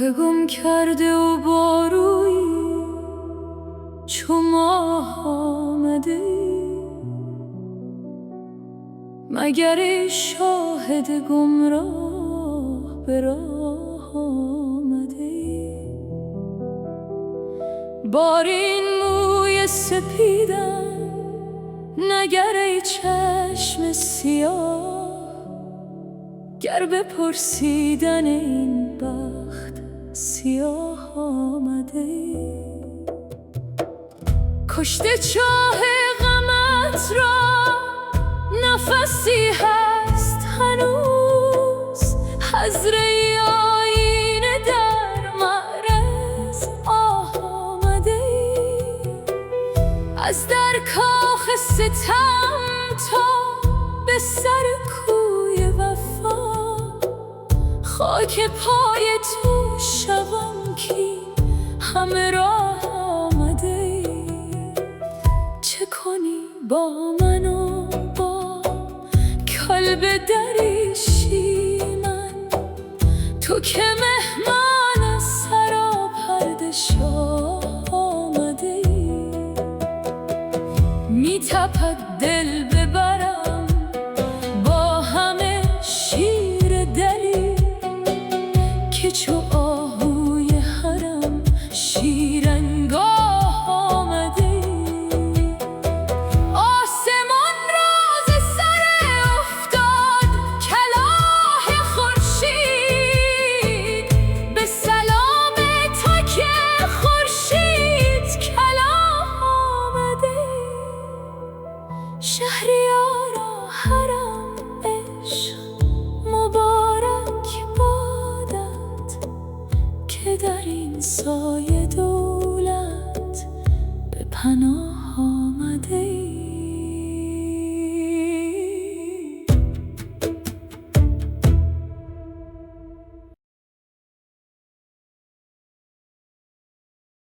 راه گم کرده و با روی چو ماه آمده مگر ای شاهد گمراه به راه آمده بار این موی سپیدم نگر ای چشم سیاه گر به پرسیدن این بخت سیاه آمده کشته چاه غمت را نفسی هست هنوز حضره آینه در معرض آه آمده از در کاخ ستم تا به سر کوی وفا خاک پای تو شوم کی همه راه آمده چه کنی با من و با کلبه دریشی من تو که مهمان سراپرده شاه آمده می تپد دل ببرم با همه شیر دلی که چو آهوی حرم شیرنگاه آمده آسمان راز سر افتاد کلاه خورشید به سلام تک خورشید کلاه آمده شهریارا حرم عشق مبارک بادت که در این سایه دولت به پناه آمده